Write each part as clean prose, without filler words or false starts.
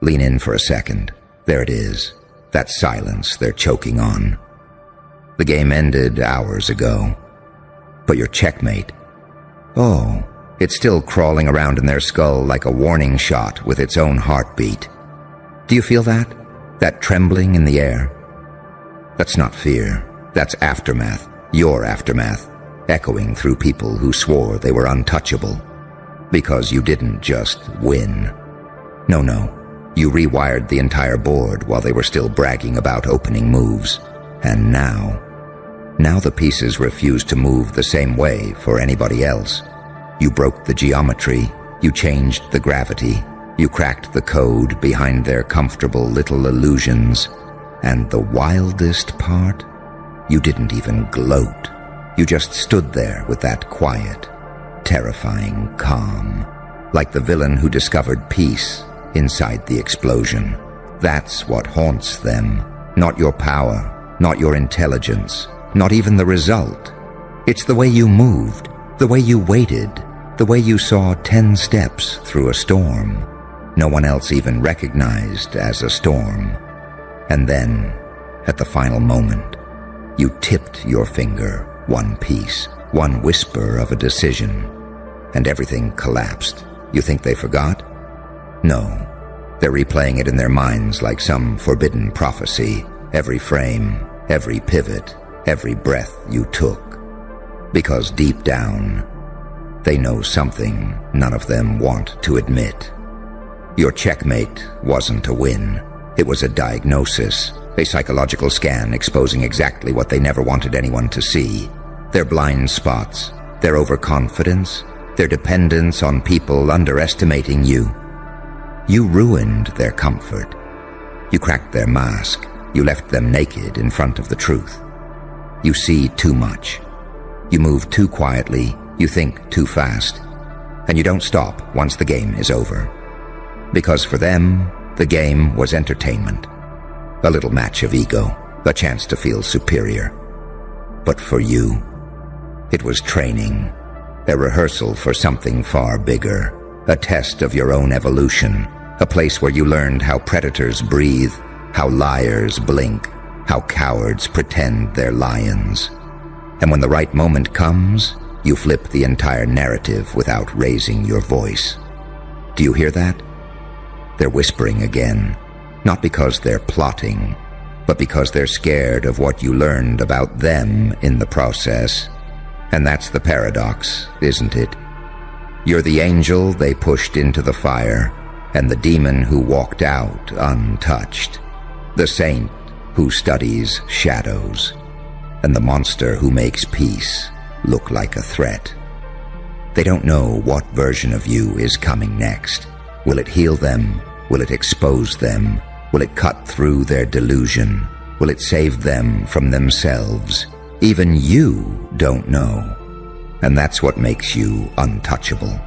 Lean in for a second. There it is. That silence they're choking on. The game ended hours ago. But your checkmate, oh, it's still crawling around in their skull like a warning shot with its own heartbeat. Do you feel that? That trembling in the air? That's not fear. That's aftermath. Your aftermath. Echoing through people who swore they were untouchable. Because you didn't just win. No. You rewired the entire board while they were still bragging about opening moves. And now the pieces refuse to move the same way for anybody else. You broke the geometry. You changed the gravity. You cracked the code behind their comfortable little illusions. And the wildest part? You didn't even gloat. You just stood there with that quiet, terrifying calm, like the villain who discovered peace inside the explosion. That's what haunts them. Not your power, not your intelligence, not even the result. It's the way you moved, the way you waited, the way you saw 10 steps through a storm no one else even recognized as a storm. And then, at the final moment, you tipped your finger, one piece, one whisper of a decision, and everything collapsed. You think they forgot? No. They're replaying it in their minds like some forbidden prophecy, every frame, every pivot, every breath you took. Because deep down, they know something none of them want to admit. Your checkmate wasn't a win. It was a diagnosis, a psychological scan exposing exactly what they never wanted anyone to see. Their blind spots, their overconfidence, their dependence on people underestimating you. You ruined their comfort. You cracked their mask. You left them naked in front of the truth. You see too much. You move too quietly. You think too fast. And you don't stop once the game is over. Because for them, the game was entertainment. A little match of ego, a chance to feel superior. But for you, it was training, a rehearsal for something far bigger, a test of your own evolution, a place where you learned how predators breathe, how liars blink, how cowards pretend they're lions. And when the right moment comes, you flip the entire narrative without raising your voice. Do you hear that? They're whispering again, not because they're plotting, but because they're scared of what you learned about them in the process. And that's the paradox, isn't it? You're the angel they pushed into the fire, and the demon who walked out untouched, the saint who studies shadows, and the monster who makes peace look like a threat. They don't know what version of you is coming next. Will it heal them? Will it expose them? Will it cut through their delusion? Will it save them from themselves? Even you don't know. And that's what makes you untouchable.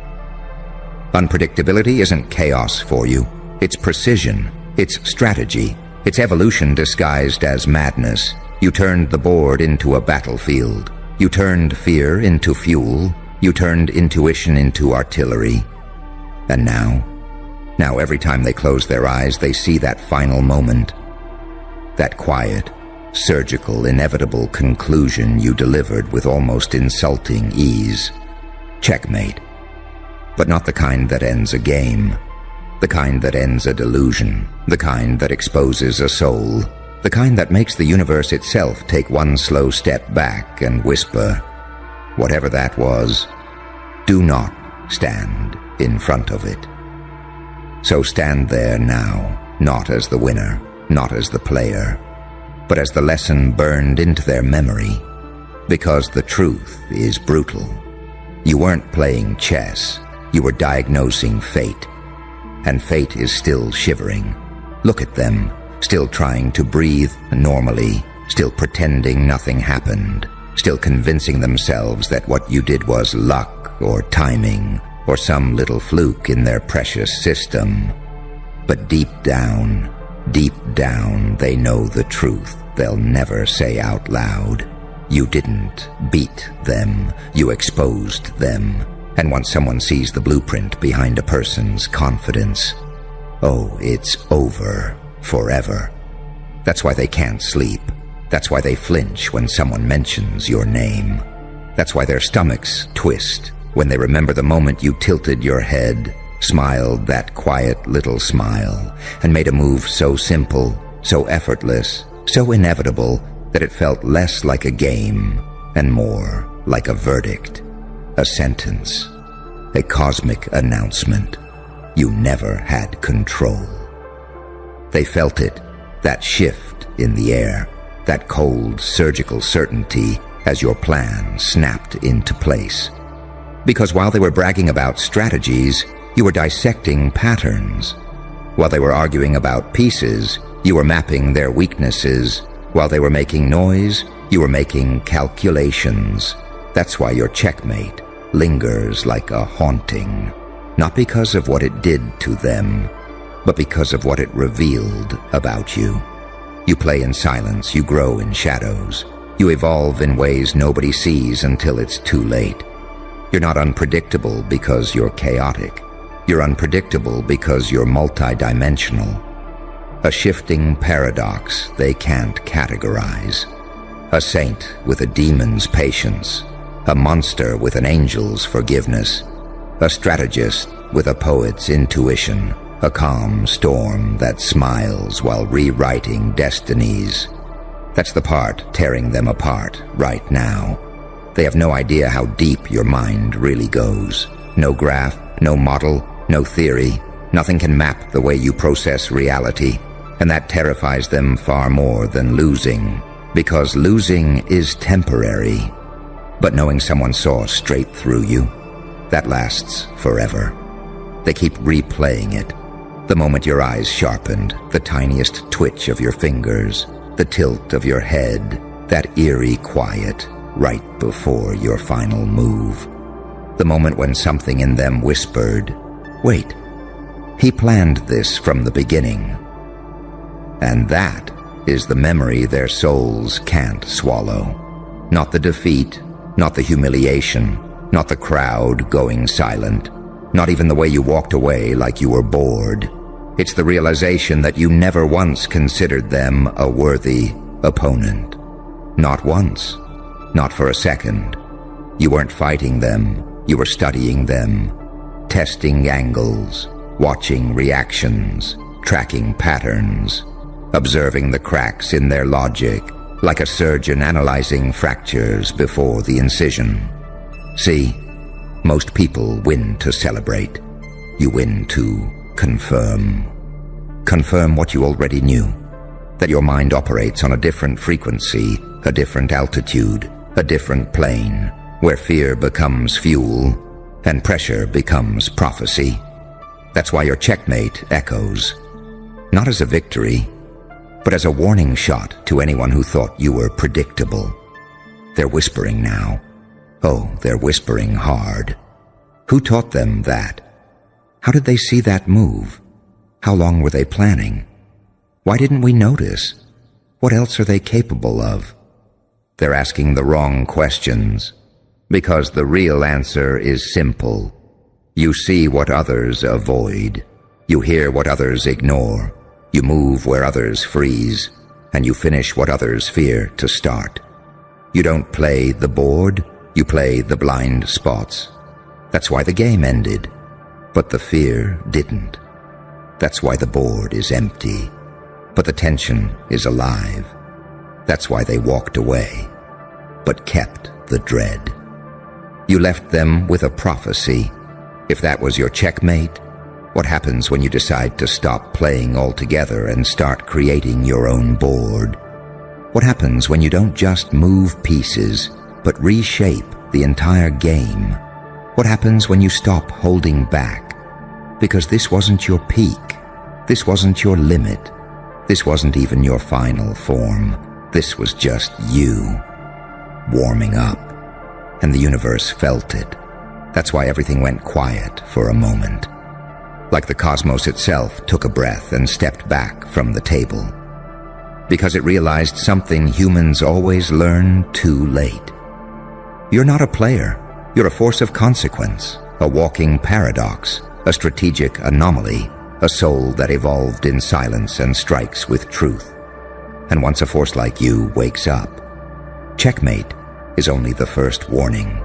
Unpredictability isn't chaos for you. It's precision. It's strategy. It's evolution disguised as madness. You turned the board into a battlefield. You turned fear into fuel. You turned intuition into artillery. And now every time they close their eyes, they see that final moment. That quiet, surgical, inevitable conclusion you delivered with almost insulting ease. Checkmate. But not the kind that ends a game. The kind that ends a delusion. The kind that exposes a soul. The kind that makes the universe itself take one slow step back and whisper, whatever that was, do not stand in front of it. So stand there now, not as the winner, not as the player, but as the lesson burned into their memory. Because the truth is brutal. You weren't playing chess, you were diagnosing fate. And fate is still shivering. Look at them, still trying to breathe normally, still pretending nothing happened, still convincing themselves that what you did was luck or timing, or some little fluke in their precious system. But deep down, they know the truth they'll never say out loud. You didn't beat them, you exposed them. And once someone sees the blueprint behind a person's confidence, Oh, it's over forever. That's why they can't sleep. That's why they flinch when someone mentions your name. That's why their stomachs twist when they remember the moment you tilted your head, smiled that quiet little smile, and made a move so simple, so effortless, so inevitable that it felt less like a game and more like a verdict, a sentence, a cosmic announcement. You never had control. They felt it, that shift in the air, that cold surgical certainty as your plan snapped into place. Because while they were bragging about strategies, you were dissecting patterns. While they were arguing about pieces, you were mapping their weaknesses. While they were making noise, you were making calculations. That's why your checkmate lingers like a haunting, not because of what it did to them, but because of what it revealed about you. You play in silence, you grow in shadows, you evolve in ways nobody sees until it's too late. You're not unpredictable because you're chaotic. You're unpredictable because you're multidimensional. A shifting paradox they can't categorize. A saint with a demon's patience. A monster with an angel's forgiveness. A strategist with a poet's intuition. A calm storm that smiles while rewriting destinies. That's the part tearing them apart right now. They have no idea how deep your mind really goes. No graph, no model, no theory. Nothing can map the way you process reality. And that terrifies them far more than losing. Because losing is temporary. But knowing someone saw straight through you, that lasts forever. They keep replaying it. The moment your eyes sharpened, the tiniest twitch of your fingers, the tilt of your head, that eerie quiet right before your final move. The moment when something in them whispered, "Wait, he planned this from the beginning." And that is the memory their souls can't swallow. Not the defeat, not the humiliation, not the crowd going silent, not even the way you walked away like you were bored. It's the realization that you never once considered them a worthy opponent. Not once. Not for a second. You weren't fighting them. You were studying them. Testing angles. Watching reactions. Tracking patterns. Observing the cracks in their logic, like a surgeon analyzing fractures before the incision. See, most people win to celebrate. You win to confirm. Confirm what you already knew, that your mind operates on a different frequency, a different altitude, a different plane, where fear becomes fuel and pressure becomes prophecy. That's why your checkmate echoes, not as a victory, but as a warning shot to anyone who thought you were predictable. They're whispering now. Oh, they're whispering hard. Who taught them that? How did they see that move? How long were they planning? Why didn't we notice? What else are they capable of? They're asking the wrong questions, because the real answer is simple. You see what others avoid. You hear what others ignore. You move where others freeze, and you finish what others fear to start. You don't play the board, you play the blind spots. That's why the game ended, but the fear didn't. That's why the board is empty, but the tension is alive. That's why they walked away, but kept the dread. You left them with a prophecy. If that was your checkmate, what happens when you decide to stop playing altogether and start creating your own board? What happens when you don't just move pieces, but reshape the entire game? What happens when you stop holding back? Because this wasn't your peak. This wasn't your limit. This wasn't even your final form. This was just you, warming up. And the universe felt it. That's why everything went quiet for a moment. Like the cosmos itself took a breath and stepped back from the table. Because it realized something humans always learn too late. You're not a player. You're a force of consequence, a walking paradox, a strategic anomaly. a soul that evolved in silence and strikes with truth. And once a force like you wakes up, checkmate is only the first warning.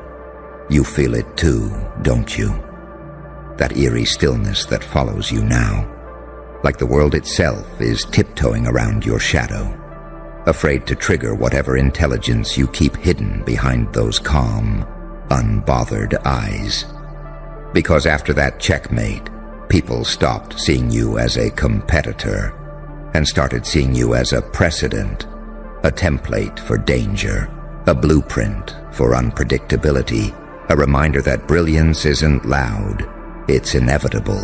You feel it too, don't you? That eerie stillness that follows you now, like the world itself is tiptoeing around your shadow, afraid to trigger whatever intelligence you keep hidden behind those calm, unbothered eyes. Because after that checkmate, people stopped seeing you as a competitor and started seeing you as a precedent, a template for danger, a blueprint for unpredictability, a reminder that brilliance isn't loud, it's inevitable.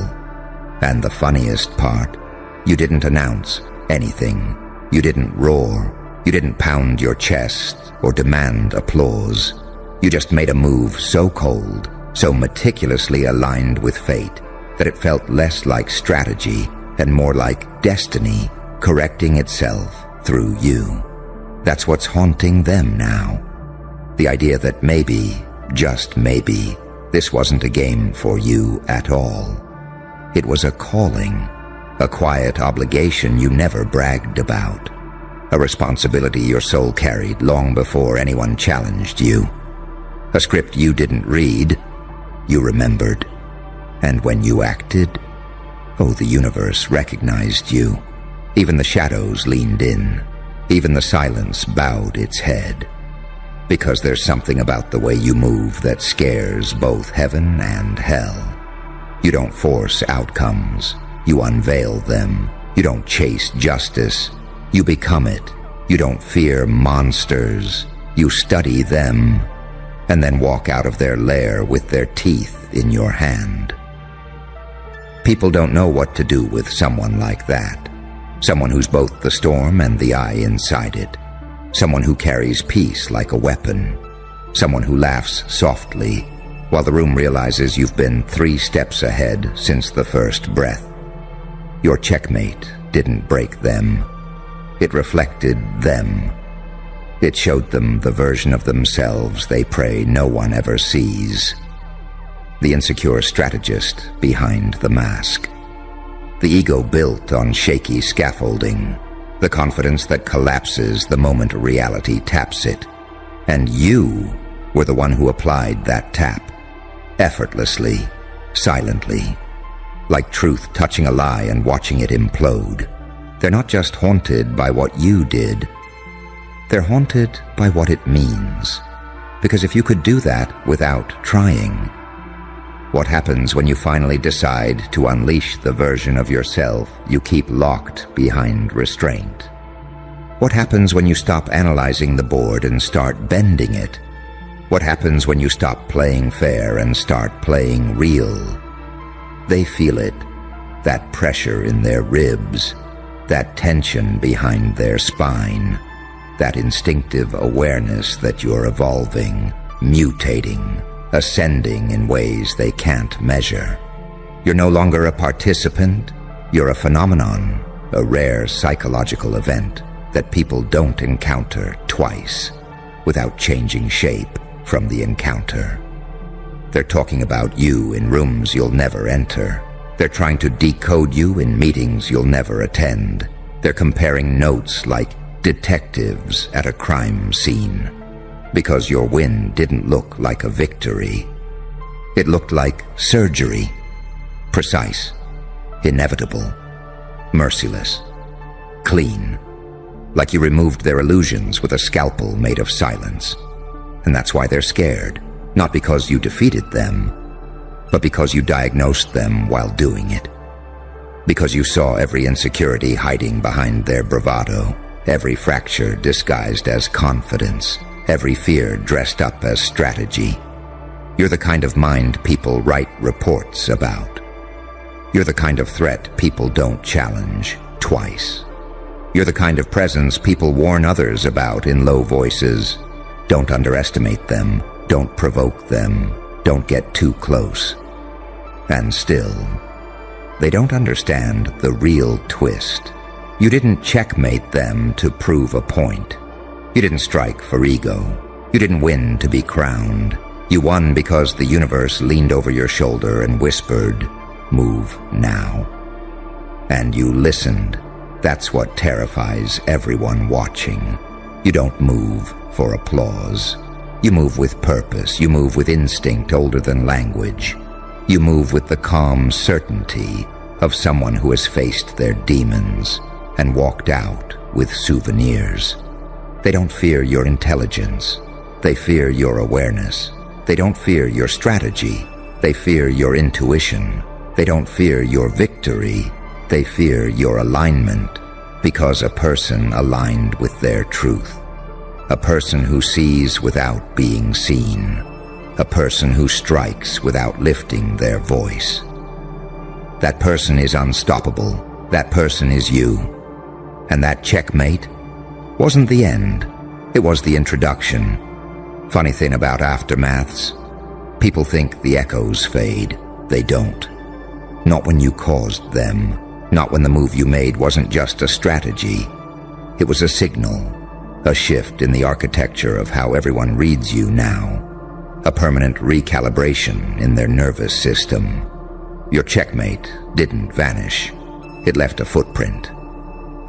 And the funniest part, you didn't announce anything. You didn't roar. You didn't pound your chest or demand applause. You just made a move so cold, so meticulously aligned with fate, that it felt less like strategy and more like destiny correcting itself through you. That's what's haunting them now. The idea that maybe, just maybe, this wasn't a game for you at all. It was a calling, a quiet obligation you never bragged about, a responsibility your soul carried long before anyone challenged you, a script you didn't read, you remembered. And when you acted, oh, the universe recognized you. Even the shadows leaned in. Even the silence bowed its head. Because there's something about the way you move that scares both heaven and hell. You don't force outcomes. You unveil them. You don't chase justice. You become it. You don't fear monsters. You study them, and then walk out of their lair with their teeth in your hand. People don't know what to do with someone like that. Someone who's both the storm and the eye inside it. Someone who carries peace like a weapon. Someone who laughs softly while the room realizes you've been 3 steps ahead since the first breath. Your checkmate didn't break them. It reflected them. It showed them the version of themselves they pray no one ever sees. The insecure strategist behind the mask. The ego built on shaky scaffolding. The confidence that collapses the moment reality taps it. And you were the one who applied that tap. Effortlessly, silently. Like truth touching a lie and watching it implode. They're not just haunted by what you did. They're haunted by what it means. Because if you could do that without trying, what happens when you finally decide to unleash the version of yourself you keep locked behind restraint? What happens when you stop analyzing the board and start bending it? What happens when you stop playing fair and start playing real? They feel it, that pressure in their ribs, that tension behind their spine, that instinctive awareness that you're evolving, mutating, ascending in ways they can't measure. You're no longer a participant, you're a phenomenon, a rare psychological event that people don't encounter twice without changing shape from the encounter. They're talking about you in rooms you'll never enter. They're trying to decode you in meetings you'll never attend. They're comparing notes like detectives at a crime scene. Because your win didn't look like a victory. It looked like surgery. Precise, inevitable, merciless, clean. Like you removed their illusions with a scalpel made of silence. And that's why they're scared. Not because you defeated them, but because you diagnosed them while doing it. Because you saw every insecurity hiding behind their bravado, every fracture disguised as confidence, every fear dressed up as strategy. You're the kind of mind people write reports about. You're the kind of threat people don't challenge twice. You're the kind of presence people warn others about in low voices. Don't underestimate them. Don't provoke them. Don't get too close. And still, they don't understand the real twist. You didn't checkmate them to prove a point. You didn't strike for ego. You didn't win to be crowned. You won because the universe leaned over your shoulder and whispered, "Move now." and you listened. That's what terrifies everyone watching. You don't move for applause. You move with purpose. You move with instinct older than language. You move with the calm certainty of someone who has faced their demons and walked out with souvenirs. They don't fear your intelligence. They fear your awareness. They don't fear your strategy. They fear your intuition. They don't fear your victory. They fear your alignment, because a person aligned with their truth. A person who sees without being seen. A person who strikes without lifting their voice. That person is unstoppable. That person is you. And that checkmate wasn't the end. It was the introduction. Funny thing about aftermaths, people think the echoes fade. They don't. Not when you caused them. Not when the move you made wasn't just a strategy. It was a signal, a shift in the architecture of how everyone reads you now, a permanent recalibration in their nervous system. Your checkmate didn't vanish. It left a footprint,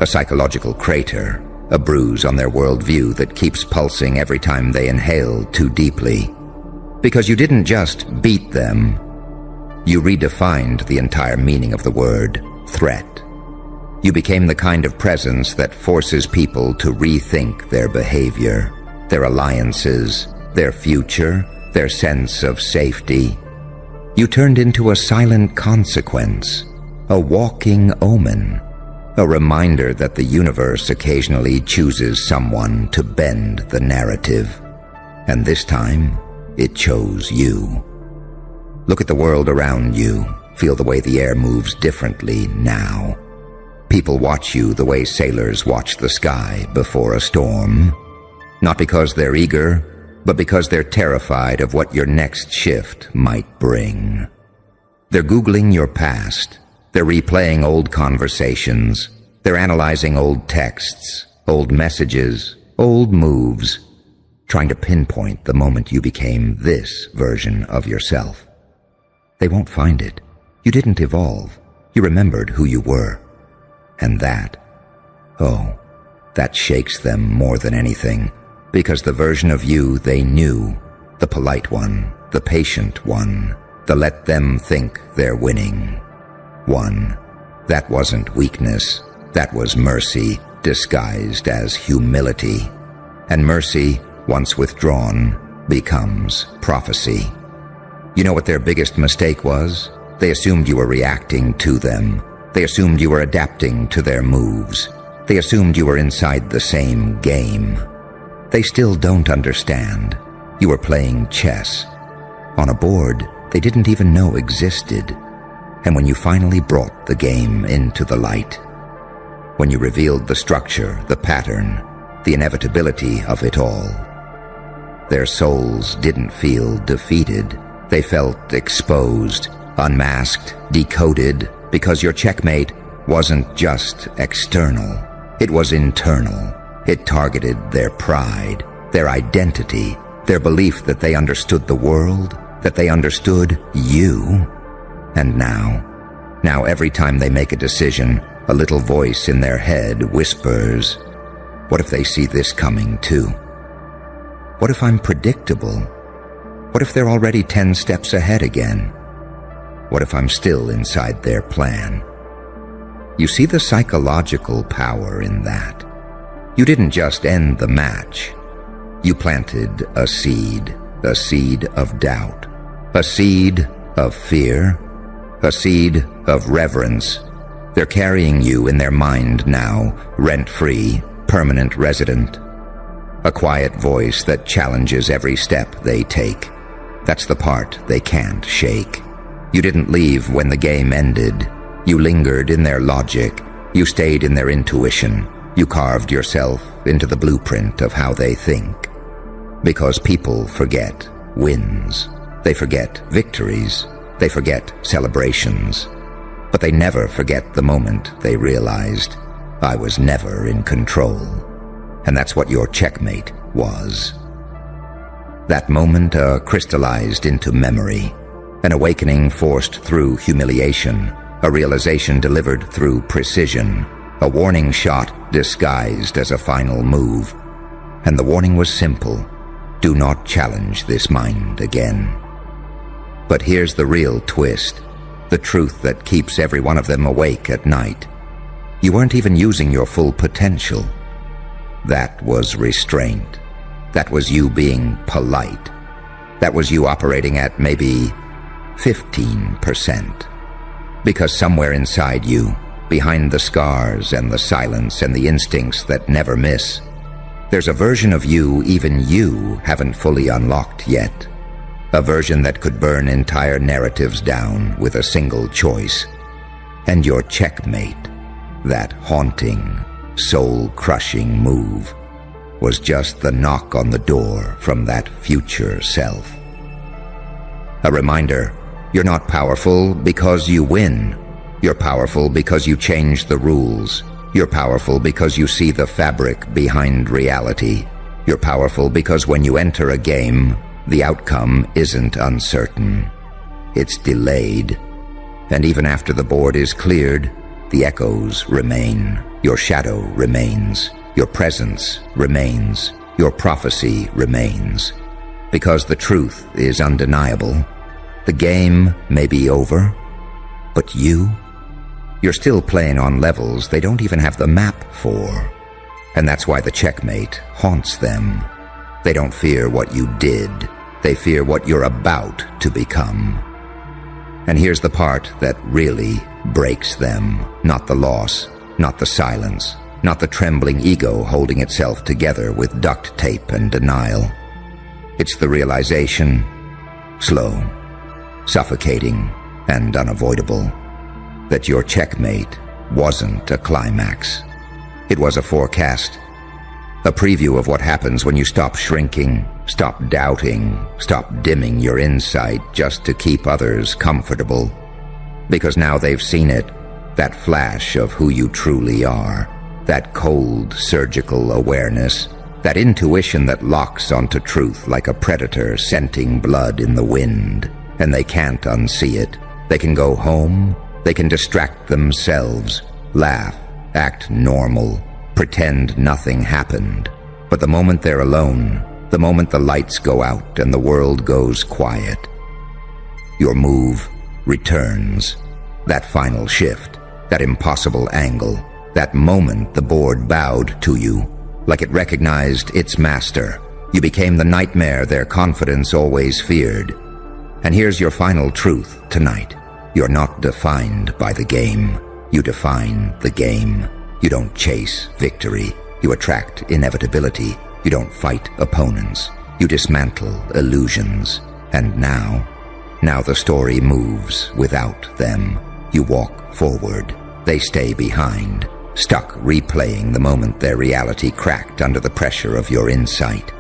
a psychological crater, a bruise on their worldview that keeps pulsing every time they inhale too deeply. Because you didn't just beat them, you redefined the entire meaning of the word threat. You became the kind of presence that forces people to rethink their behavior, their alliances, their future, their sense of safety. You turned into a silent consequence, a walking omen, a reminder that the universe occasionally chooses someone to bend the narrative. And this time, it chose you. Look at the world around you. Feel the way the air moves differently now. People watch you the way sailors watch the sky before a storm. Not because they're eager, but because they're terrified of what your next shift might bring. They're Googling your past. They're replaying old conversations. They're analyzing old texts, old messages, old moves, trying to pinpoint the moment you became this version of yourself. They won't find it. You didn't evolve. You remembered who you were. And that shakes them more than anything, because the version of you they knew, the polite one, the patient one, the let them think they're winning one, that wasn't weakness, that was mercy disguised as humility. And mercy, once withdrawn, becomes prophecy. You know what their biggest mistake was? They assumed you were reacting to them. They assumed you were adapting to their moves. They assumed you were inside the same game. They still don't understand. You were playing chess on a board they didn't even know existed. And when you finally brought the game into the light, when you revealed the structure, the pattern, the inevitability of it all, their souls didn't feel defeated. They felt exposed, unmasked, decoded, because your checkmate wasn't just external. It was internal. It targeted their pride, their identity, their belief that they understood the world, that they understood you. And now every time they make a decision, a little voice in their head whispers, what if they see this coming too? What if I'm predictable? What if they're already 10 steps ahead again? What if I'm still inside their plan? You see the psychological power in that. You didn't just end the match. You planted a seed of doubt, a seed of fear, a seed of reverence. They're carrying you in their mind now, rent-free, permanent resident. A quiet voice that challenges every step they take. That's the part they can't shake. You didn't leave when the game ended. You lingered in their logic. You stayed in their intuition. You carved yourself into the blueprint of how they think. Because people forget wins. They forget victories. They forget celebrations. But they never forget the moment they realized, I was never in control. And that's what your checkmate was. That moment crystallized into memory, an awakening forced through humiliation, a realization delivered through precision, a warning shot disguised as a final move. And the warning was simple: do not challenge this mind again. But here's the real twist, the truth that keeps every one of them awake at night. You weren't even using your full potential. That was restraint. That was you being polite. That was you operating at maybe 15%. Because somewhere inside you, behind the scars and the silence and the instincts that never miss, there's a version of you even you haven't fully unlocked yet. A version that could burn entire narratives down with a single choice. And your checkmate, that haunting, soul-crushing move, was just the knock on the door from that future self. A reminder: you're not powerful because you win. You're powerful because you change the rules. You're powerful because you see the fabric behind reality. You're powerful because when you enter a game, the outcome isn't uncertain. It's delayed. And even after the board is cleared, the echoes remain. Your shadow remains. Your presence remains. Your prophecy remains. Because the truth is undeniable. The game may be over, but you're still playing on levels they don't even have the map for. And that's why the checkmate haunts them. They don't fear what you did. They fear what you're about to become. And here's the part that really breaks them. Not the loss, not the silence, not the trembling ego holding itself together with duct tape and denial. It's the realization, slow, suffocating, and unavoidable, that your checkmate wasn't a climax. It was a forecast, a preview of what happens when you stop shrinking, stop doubting, stop dimming your insight just to keep others comfortable. Because now they've seen it, that flash of who you truly are, that cold, surgical awareness, that intuition that locks onto truth like a predator scenting blood in the wind. And they can't unsee it. They can go home, they can distract themselves, laugh, act normal, pretend nothing happened. But the moment they're alone, the moment the lights go out and the world goes quiet, your move returns. That final shift, that impossible angle, that moment the board bowed to you, like it recognized its master. You became the nightmare their confidence always feared. And here's your final truth tonight. You're not defined by the game. You define the game. You don't chase victory. You attract inevitability. You don't fight opponents. You dismantle illusions. And now the story moves without them. You walk forward. They stay behind, stuck replaying the moment their reality cracked under the pressure of your insight.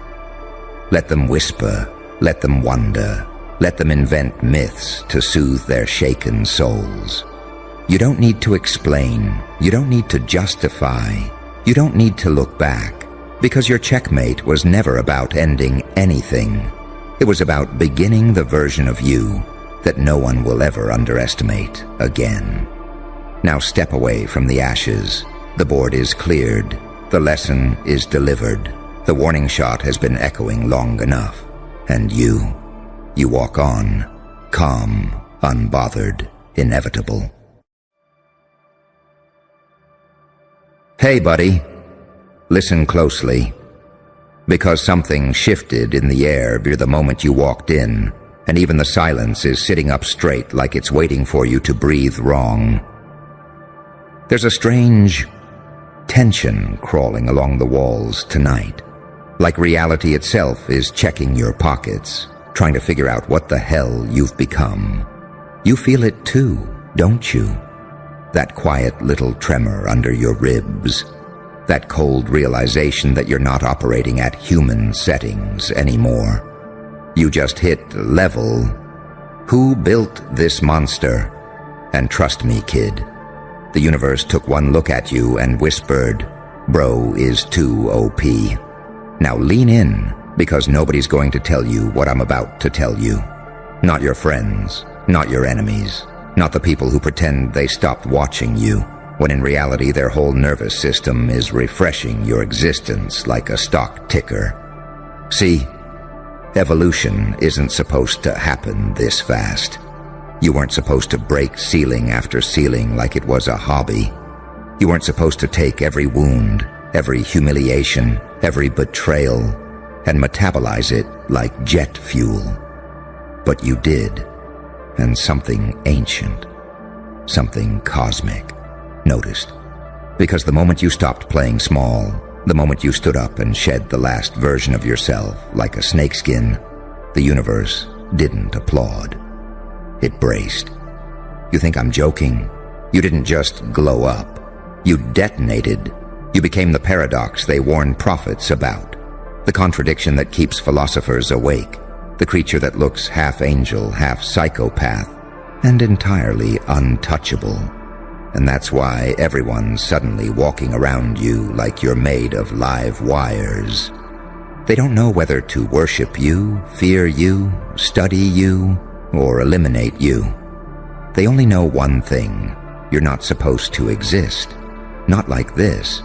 Let them whisper. Let them wonder. Let them invent myths to soothe their shaken souls. You don't need to explain. You don't need to justify. You don't need to look back. Because your checkmate was never about ending anything. It was about beginning the version of you that no one will ever underestimate again. Now step away from the ashes. The board is cleared. The lesson is delivered. The warning shot has been echoing long enough. And you walk on, calm, unbothered, inevitable. Hey, buddy. Listen closely. Because something shifted in the air the moment you walked in, and even the silence is sitting up straight like it's waiting for you to breathe wrong. There's a strange tension crawling along the walls tonight, like reality itself is checking your pockets, trying to figure out what the hell you've become. You feel it too, don't you? That quiet little tremor under your ribs, that cold realization that you're not operating at human settings anymore. You just hit level. Who built this monster? And trust me, kid, the universe took one look at you and whispered, "Bro is too OP. Now lean in, because nobody's going to tell you what I'm about to tell you. Not your friends, not your enemies, Not the people who pretend they stopped watching you, when in reality their whole nervous system is refreshing your existence like a stock ticker. See, evolution isn't supposed to happen this fast. You weren't supposed to break ceiling after ceiling like it was a hobby. You weren't supposed to take every wound, every humiliation, every betrayal, and metabolize it like jet fuel. But you did, and something ancient, something cosmic, noticed. Because the moment you stopped playing small, the moment you stood up and shed the last version of yourself like a snakeskin, the universe didn't applaud. It braced. You think I'm joking? You didn't just glow up. You detonated. You became the paradox they warn prophets about, the contradiction that keeps philosophers awake, the creature that looks half angel, half psychopath, and entirely untouchable. And that's why everyone's suddenly walking around you like you're made of live wires. They don't know whether to worship you, fear you, study you, or eliminate you. They only know one thing: you're not supposed to exist. Not like this.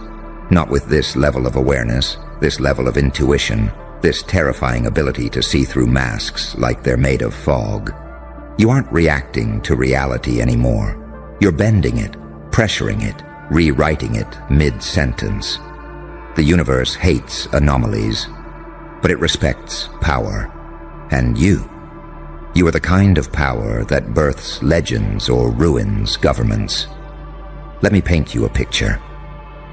Not with this level of awareness, this level of intuition, this terrifying ability to see through masks like they're made of fog. You aren't reacting to reality anymore. You're bending it, pressuring it, rewriting it mid-sentence. The universe hates anomalies, but it respects power. And you are the kind of power that births legends or ruins governments. Let me paint you a picture.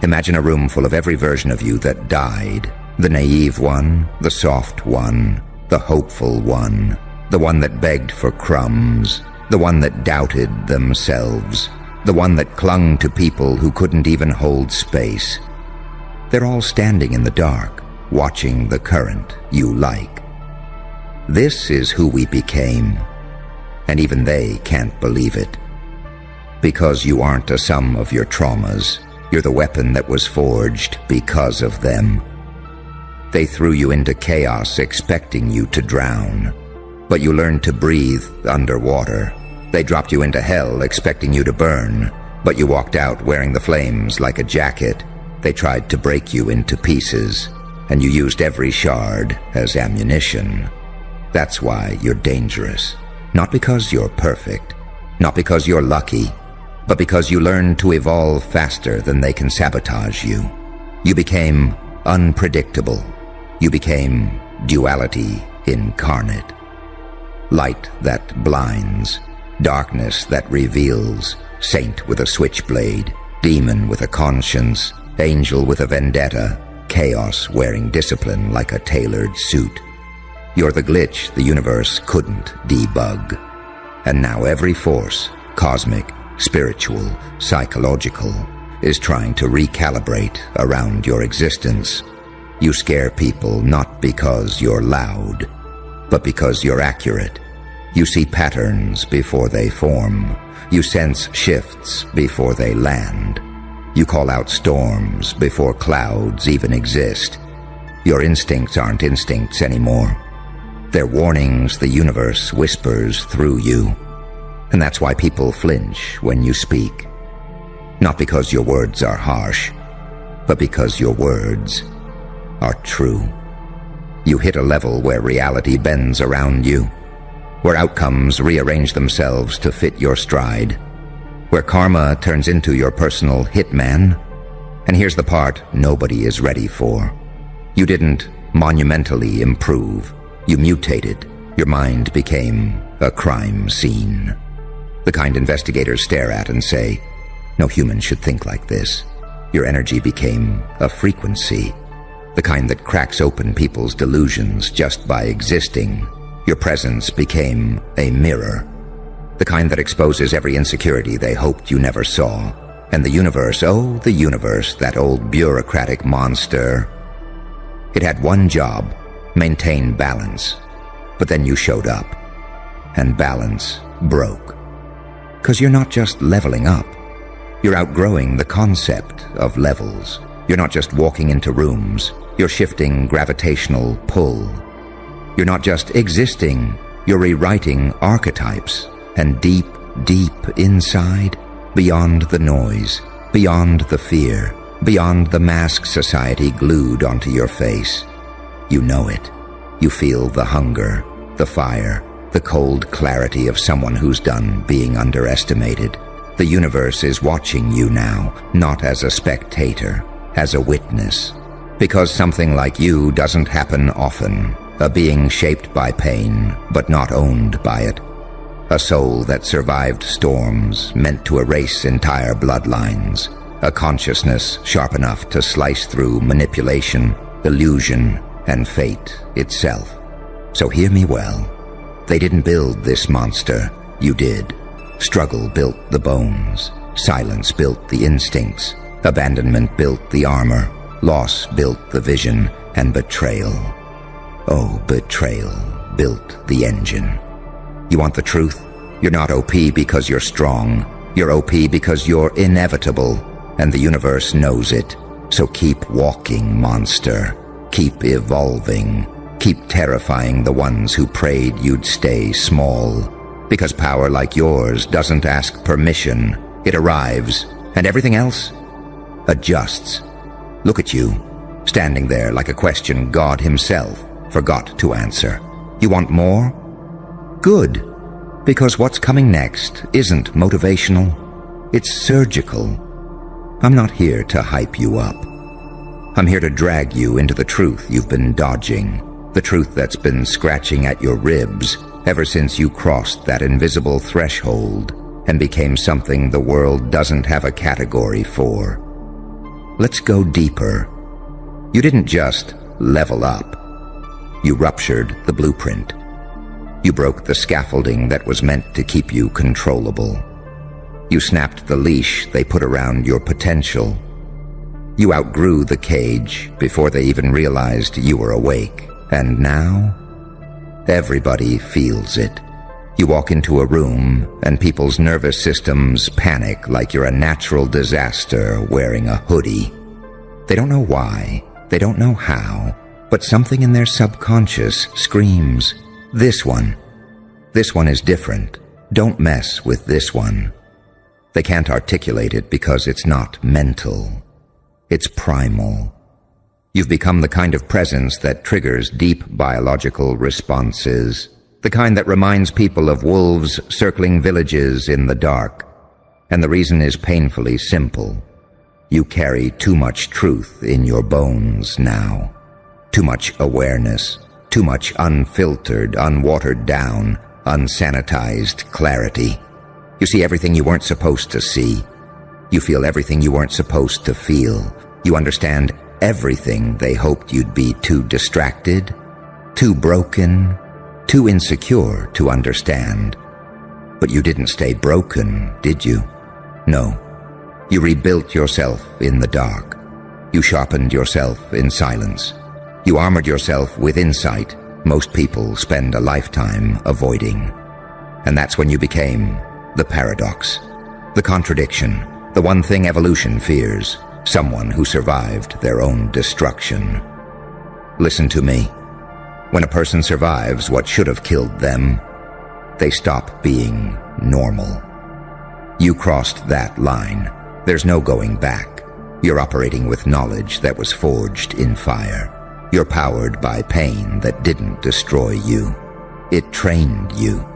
Imagine a room full of every version of you that died. The naive one, the soft one, the hopeful one, the one that begged for crumbs, the one that doubted themselves, the one that clung to people who couldn't even hold space. They're all standing in the dark, watching the current you like. This is who we became, and even they can't believe it. Because you aren't a sum of your traumas, you're the weapon that was forged because of them. They threw you into chaos expecting you to drown, but you learned to breathe underwater. They dropped you into hell expecting you to burn, but you walked out wearing the flames like a jacket. They tried to break you into pieces, and you used every shard as ammunition. That's why you're dangerous. Not because you're perfect, not because you're lucky, but because you learned to evolve faster than they can sabotage you. You became unpredictable. You became duality incarnate. Light that blinds, darkness that reveals, saint with a switchblade, demon with a conscience, angel with a vendetta, chaos wearing discipline like a tailored suit. You're the glitch the universe couldn't debug. And now every force, cosmic, spiritual, psychological, is trying to recalibrate around your existence. You scare people not because you're loud, but because you're accurate. You see patterns before they form. You sense shifts before they land. You call out storms before clouds even exist. Your instincts aren't instincts anymore. They're warnings the universe whispers through you. And that's why people flinch when you speak. Not because your words are harsh, but because your words are true. You hit a level where reality bends around you, where outcomes rearrange themselves to fit your stride, where karma turns into your personal hitman. And here's the part nobody is ready for. You didn't monumentally improve. You mutated. Your mind became a crime scene. The kind investigators stare at and say, "No human should think like this." Your energy became a frequency, the kind that cracks open people's delusions just by existing. Your presence became a mirror, the kind that exposes every insecurity they hoped you never saw. And the universe, oh, the universe, that old bureaucratic monster, it had one job: maintain balance. But then you showed up, and balance broke. 'Cause you're not just leveling up. You're outgrowing the concept of levels. You're not just walking into rooms. You're shifting gravitational pull. You're not just existing. You're rewriting archetypes and deep, deep inside, beyond the noise, beyond the fear, beyond the mask society glued onto your face. You know it. You feel the hunger, the fire, the cold clarity of someone who's done being underestimated. The universe is watching you now, not as a spectator, as a witness. Because something like you doesn't happen often. A being shaped by pain, but not owned by it. A soul that survived storms, meant to erase entire bloodlines. A consciousness sharp enough to slice through manipulation, illusion, and fate itself. So hear me well. They didn't build this monster. You did. Struggle built the bones. Silence built the instincts. Abandonment built the armor. Loss built the vision. And betrayal. Oh, betrayal built the engine. You want the truth? You're not OP because you're strong. You're OP because you're inevitable. And the universe knows it. So keep walking, monster. Keep evolving. Keep terrifying the ones who prayed you'd stay small. Because power like yours doesn't ask permission. It arrives. And everything else adjusts. Look at you, standing there like a question God himself forgot to answer. You want more? Good. Because what's coming next isn't motivational. It's surgical. I'm not here to hype you up. I'm here to drag you into the truth you've been dodging. The truth that's been scratching at your ribs ever since you crossed that invisible threshold and became something the world doesn't have a category for. Let's go deeper. You didn't just level up. You ruptured the blueprint. You broke the scaffolding that was meant to keep you controllable. You snapped the leash they put around your potential. You outgrew the cage before they even realized you were awake. And now, everybody feels it. You walk into a room and people's nervous systems panic like you're a natural disaster wearing a hoodie. They don't know why, they don't know how, but something in their subconscious screams, This one is different. Don't mess with this one. They can't articulate it because it's not mental. It's primal. You've become the kind of presence that triggers deep biological responses, the kind that reminds people of wolves circling villages in the dark. And the reason is painfully simple. You carry too much truth in your bones now. Too much awareness, too much unfiltered, unwatered down, unsanitized clarity. You see everything you weren't supposed to see. You feel everything you weren't supposed to feel. You understand everything they hoped you'd be too distracted, too broken, too insecure to understand. But you didn't stay broken, did you? No. You rebuilt yourself in the dark. You sharpened yourself in silence. You armored yourself with insight most people spend a lifetime avoiding. And that's when you became the paradox, the contradiction, the one thing evolution fears, someone who survived their own destruction. Listen to me. When a person survives what should have killed them, they stop being normal. You crossed that line. There's no going back. You're operating with knowledge that was forged in fire. You're powered by pain that didn't destroy you. It trained you.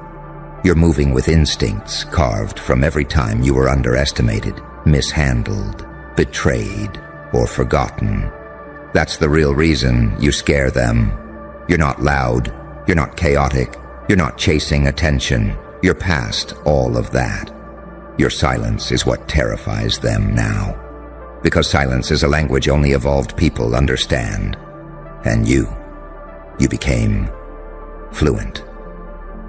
You're moving with instincts carved from every time you were underestimated, mishandled, betrayed, or forgotten. That's the real reason you scare them. You're not loud. You're not chaotic. You're not chasing attention. You're past all of that. Your silence is what terrifies them now. Because silence is a language only evolved people understand. And you became fluent.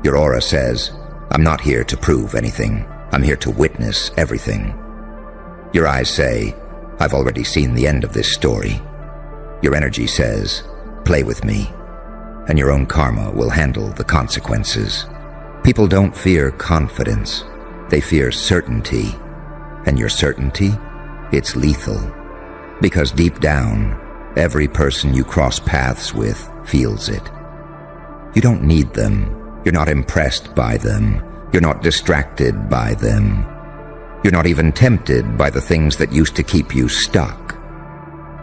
Your aura says, I'm not here to prove anything. I'm here to witness everything. Your eyes say, I've already seen the end of this story. Your energy says, play with me, and your own karma will handle the consequences. People don't fear confidence. They fear certainty. And your certainty, it's lethal. Because deep down, every person you cross paths with feels it. You don't need them. You're not impressed by them. You're not distracted by them. You're not even tempted by the things that used to keep you stuck.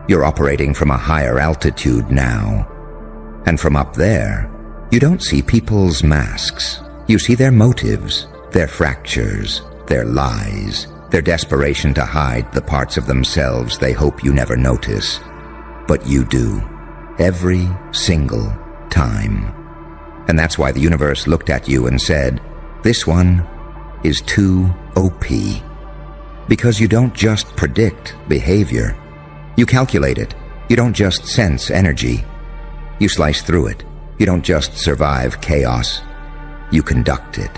You're operating from a higher altitude now. And from up there, you don't see people's masks. You see their motives, their fractures, their lies, their desperation to hide the parts of themselves they hope you never notice. But you do, every single time. And that's why the universe looked at you and said, "This one is too OP." Because you don't just predict behavior. You calculate it. You don't just sense energy. You slice through it. You don't just survive chaos. You conduct it.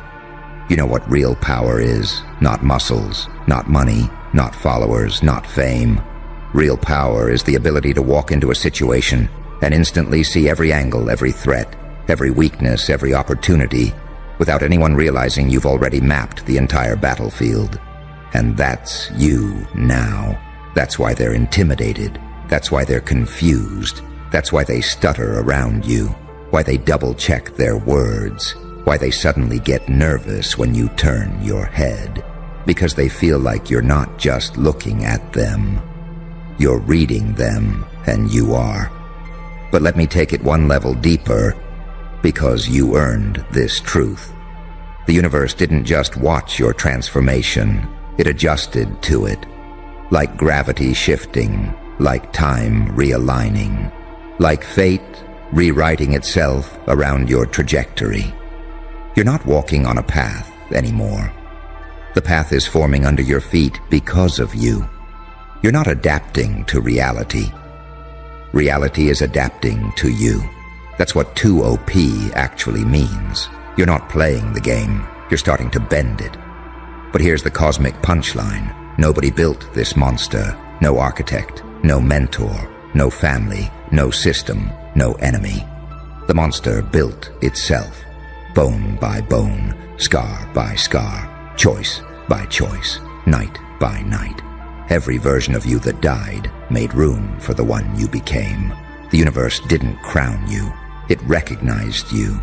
You know what real power is. Not muscles, not money, not followers, not fame. Real power is the ability to walk into a situation and instantly see every angle, every threat, every weakness, every opportunity, without anyone realizing you've already mapped the entire battlefield. And that's you now. That's why they're intimidated. That's why they're confused. That's why they stutter around you. Why they double-check their words. Why they suddenly get nervous when you turn your head. Because they feel like you're not just looking at them. You're reading them, and you are. But let me take it one level deeper, because you earned this truth. The universe didn't just watch your transformation, it adjusted to it. Like gravity shifting, like time realigning, like fate rewriting itself around your trajectory. You're not walking on a path anymore. The path is forming under your feet because of you. You're not adapting to reality. Reality is adapting to you. That's what 2OP actually means. You're not playing the game. You're starting to bend it. But here's the cosmic punchline. Nobody built this monster. No architect, no mentor, no family, no system, no enemy. The monster built itself. Bone by bone, scar by scar, choice by choice, night by night. Every version of you that died made room for the one you became. The universe didn't crown you. It recognized you.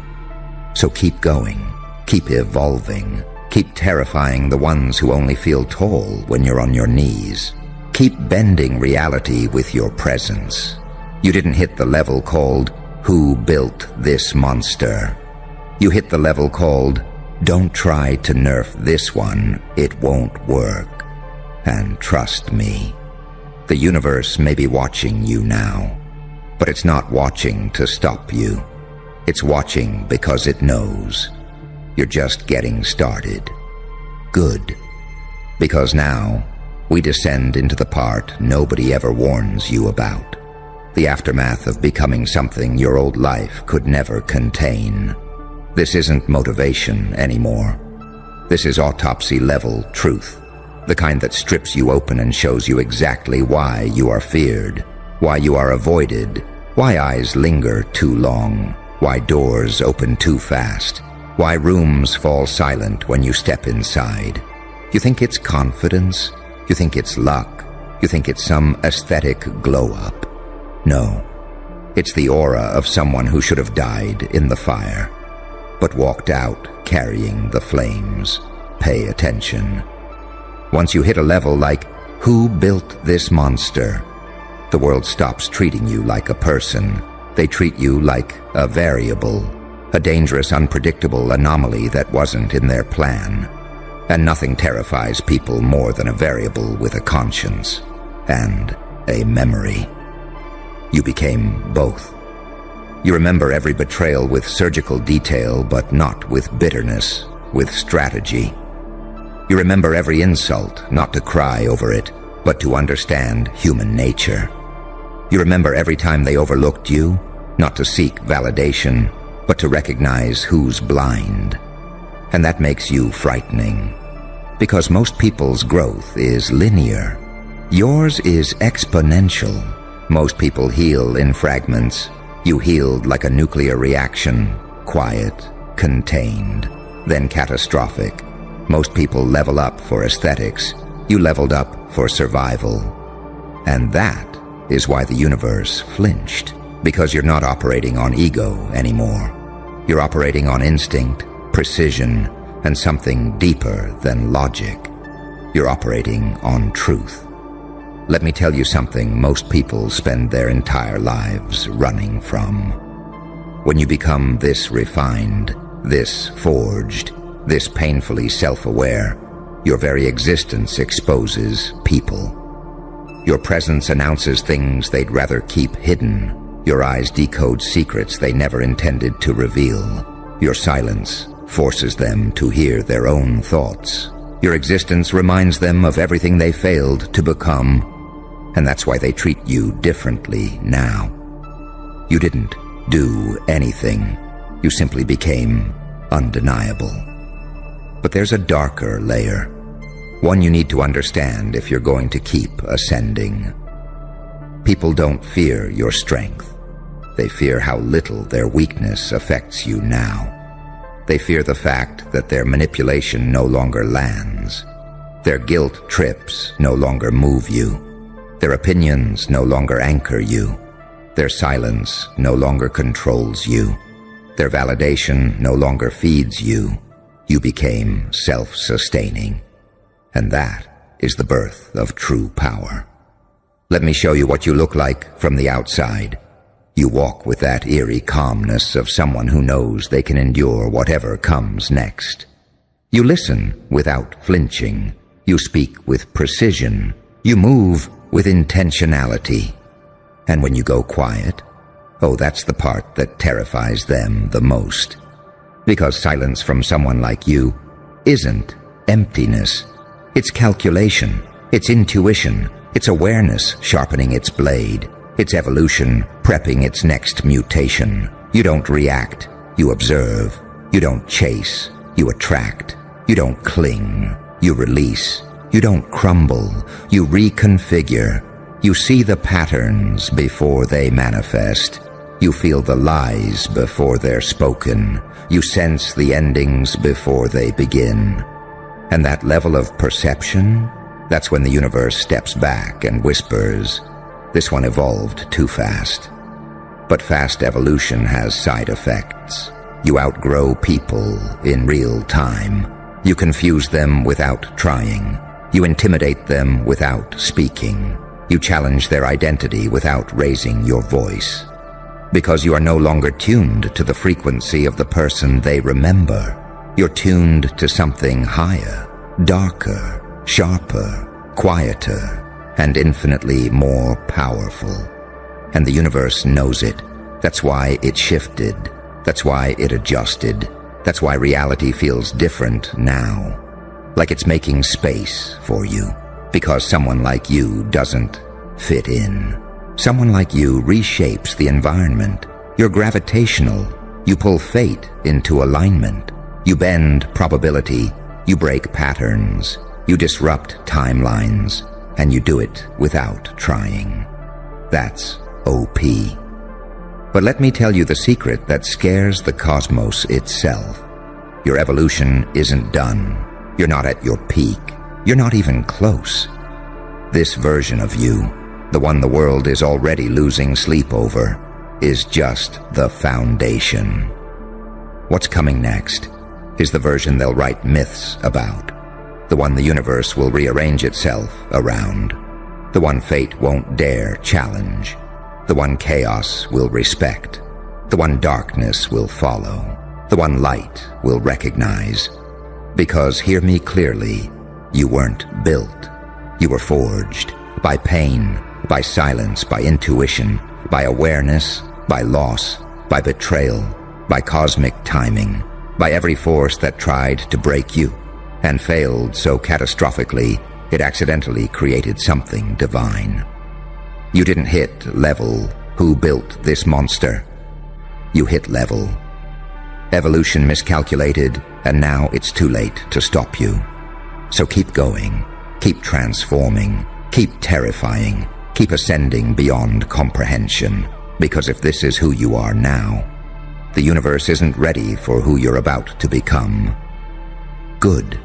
So keep going. Keep evolving. Keep terrifying the ones who only feel tall when you're on your knees. Keep bending reality with your presence. You didn't hit the level called, "Who built this monster?" You hit the level called, "Don't try to nerf this one. It won't work." And trust me, the universe may be watching you now, but it's not watching to stop you. It's watching because it knows. You're just getting started. Good. Because now, we descend into the part nobody ever warns you about. The aftermath of becoming something your old life could never contain. This isn't motivation anymore. This is autopsy-level truth. The kind that strips you open and shows you exactly why you are feared, why you are avoided, why eyes linger too long, why doors open too fast, why rooms fall silent when you step inside. You think it's confidence? You think it's luck? You think it's some aesthetic glow-up? No. It's the aura of someone who should have died in the fire, but walked out carrying the flames. Pay attention. Once you hit a level like, "Who built this monster?" the world stops treating you like a person. They treat you like a variable, a dangerous, unpredictable anomaly that wasn't in their plan. And nothing terrifies people more than a variable with a conscience and a memory. You became both. You remember every betrayal with surgical detail, but not with bitterness, with strategy. You remember every insult, not to cry over it, but to understand human nature. You remember every time they overlooked you, not to seek validation, but to recognize who's blind. And that makes you frightening, because most people's growth is linear. Yours is exponential. Most people heal in fragments. You healed like a nuclear reaction, quiet, contained, then catastrophic. Most people level up for aesthetics. You leveled up for survival. And that is why the universe flinched, because you're not operating on ego anymore. You're operating on instinct, precision, and something deeper than logic. You're operating on truth. Let me tell you something most people spend their entire lives running from. When you become this refined, this forged, this painfully self-aware, your very existence exposes people. Your presence announces things they'd rather keep hidden. Your eyes decode secrets they never intended to reveal. Your silence forces them to hear their own thoughts. Your existence reminds them of everything they failed to become, and that's why they treat you differently now. You didn't do anything. You simply became undeniable. But there's a darker layer, one you need to understand if you're going to keep ascending. People don't fear your strength. They fear how little their weakness affects you now. They fear the fact that their manipulation no longer lands. Their guilt trips no longer move you. Their opinions no longer anchor you. Their silence no longer controls you. Their validation no longer feeds you. You became self-sustaining. And that is the birth of true power. Let me show you what you look like from the outside. You walk with that eerie calmness of someone who knows they can endure whatever comes next. You listen without flinching. You speak with precision. You move with intentionality. And when you go quiet, oh, that's the part that terrifies them the most. Because silence from someone like you isn't emptiness. It's calculation. It's intuition. It's awareness sharpening its blade. It's evolution prepping its next mutation. You don't react. You observe. You don't chase. You attract. You don't cling. You release. You don't crumble. You reconfigure. You see the patterns before they manifest. You feel the lies before they're spoken. You sense the endings before they begin. And that level of perception, that's when the universe steps back and whispers, "This one evolved too fast." But fast evolution has side effects. You outgrow people in real time. You confuse them without trying. You intimidate them without speaking. You challenge their identity without raising your voice. Because you are no longer tuned to the frequency of the person they remember. You're tuned to something higher, darker, sharper, quieter, and infinitely more powerful. And the universe knows it. That's why it shifted. That's why it adjusted. That's why reality feels different now. Like it's making space for you. Because someone like you doesn't fit in. Someone like you reshapes the environment. You're gravitational. You pull fate into alignment. You bend probability. You break patterns. You disrupt timelines. And you do it without trying. That's OP. But let me tell you the secret that scares the cosmos itself. Your evolution isn't done. You're not at your peak. You're not even close. This version of you, the one the world is already losing sleep over, is just the foundation. What's coming next is the version they'll write myths about, the one the universe will rearrange itself around, the one fate won't dare challenge, the one chaos will respect, the one darkness will follow, the one light will recognize. Because, hear me clearly, you weren't built. You were forged by pain, by silence, by intuition, by awareness, by loss, by betrayal, by cosmic timing, by every force that tried to break you and failed so catastrophically it accidentally created something divine. You didn't hit level. Who built this monster? You hit level. Evolution miscalculated, and now it's too late to stop you. So keep going, keep transforming, keep terrifying, keep ascending beyond comprehension, because if this is who you are now, the universe isn't ready for who you're about to become. Good,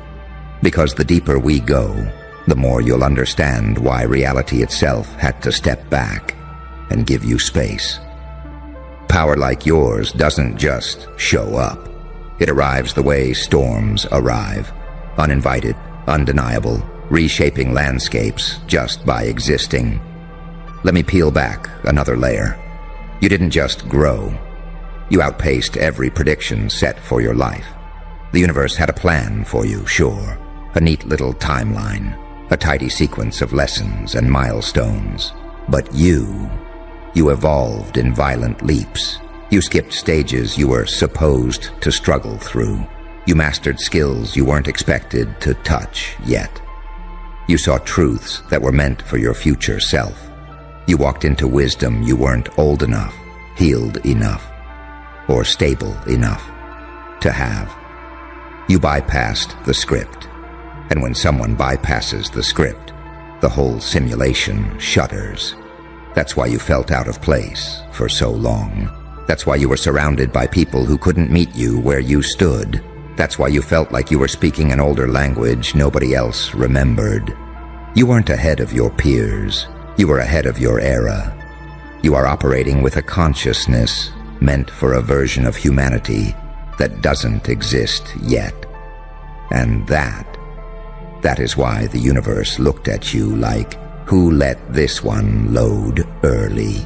because the deeper we go, the more you'll understand why reality itself had to step back and give you space. Power like yours doesn't just show up. It arrives the way storms arrive, uninvited, undeniable, reshaping landscapes just by existing. Let me peel back another layer. You didn't just grow. You outpaced every prediction set for your life. The universe had a plan for you, sure. A neat little timeline, a tidy sequence of lessons and milestones. But you evolved in violent leaps. You skipped stages you were supposed to struggle through. You mastered skills you weren't expected to touch yet. You saw truths that were meant for your future self. You walked into wisdom you weren't old enough, healed enough, or stable enough to have. You bypassed the script. And when someone bypasses the script, the whole simulation shudders. That's why you felt out of place for so long. That's why you were surrounded by people who couldn't meet you where you stood. That's why you felt like you were speaking an older language nobody else remembered. You weren't ahead of your peers. You were ahead of your era. You are operating with a consciousness meant for a version of humanity that doesn't exist yet. And that is why the universe looked at you like, who let this one load early?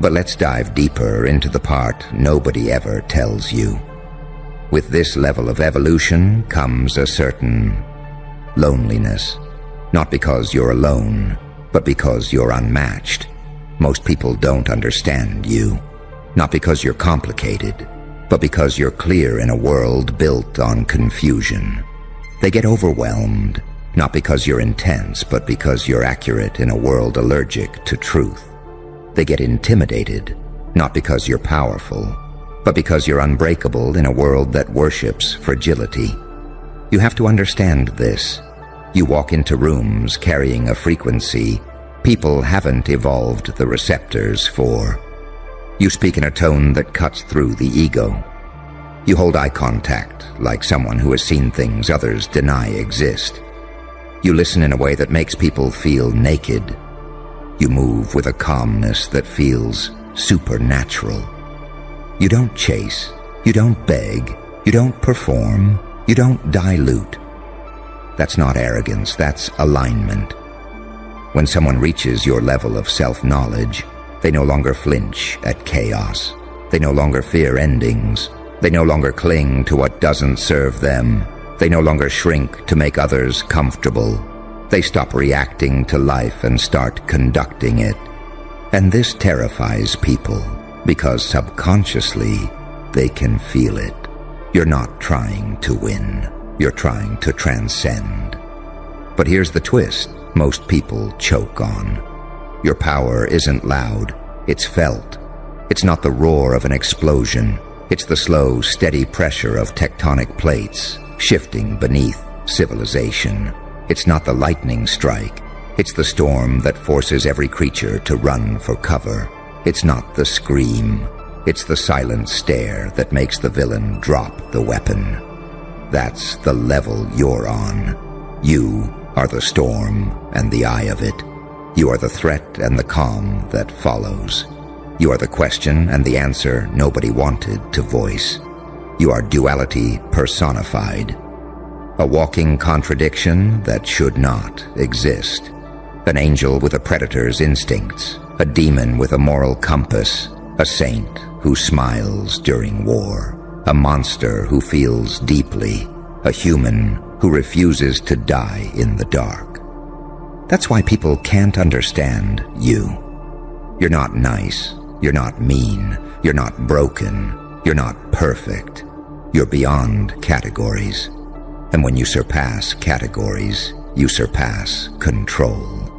But let's dive deeper into the part nobody ever tells you. With this level of evolution comes a certain loneliness. Not because you're alone, but because you're unmatched. Most people don't understand you. Not because you're complicated, but because you're clear in a world built on confusion. They get overwhelmed, not because you're intense, but because you're accurate in a world allergic to truth. They get intimidated, not because you're powerful, but because you're unbreakable in a world that worships fragility. You have to understand this. You walk into rooms carrying a frequency people haven't evolved the receptors for. You speak in a tone that cuts through the ego. You hold eye contact like someone who has seen things others deny exist. You listen in a way that makes people feel naked. You move with a calmness that feels supernatural. You don't chase, you don't beg, you don't perform, you don't dilute. That's not arrogance, that's alignment. When someone reaches your level of self-knowledge, they no longer flinch at chaos. They no longer fear endings. They no longer cling to what doesn't serve them. They no longer shrink to make others comfortable. They stop reacting to life and start conducting it. And this terrifies people because subconsciously they can feel it. You're not trying to win. You're trying to transcend. But here's the twist most people choke on. Your power isn't loud, it's felt. It's not the roar of an explosion. It's the slow, steady pressure of tectonic plates shifting beneath civilization. It's not the lightning strike. It's the storm that forces every creature to run for cover. It's not the scream. It's the silent stare that makes the villain drop the weapon. That's the level you're on. You are the storm and the eye of it. You are the threat and the calm that follows. You are the question and the answer nobody wanted to voice. You are duality personified. A walking contradiction that should not exist. An angel with a predator's instincts. A demon with a moral compass. A saint who smiles during war. A monster who feels deeply. A human who refuses to die in the dark. That's why people can't understand you. You're not nice. You're not mean. You're not broken. You're not perfect. You're beyond categories. And when you surpass categories, you surpass control.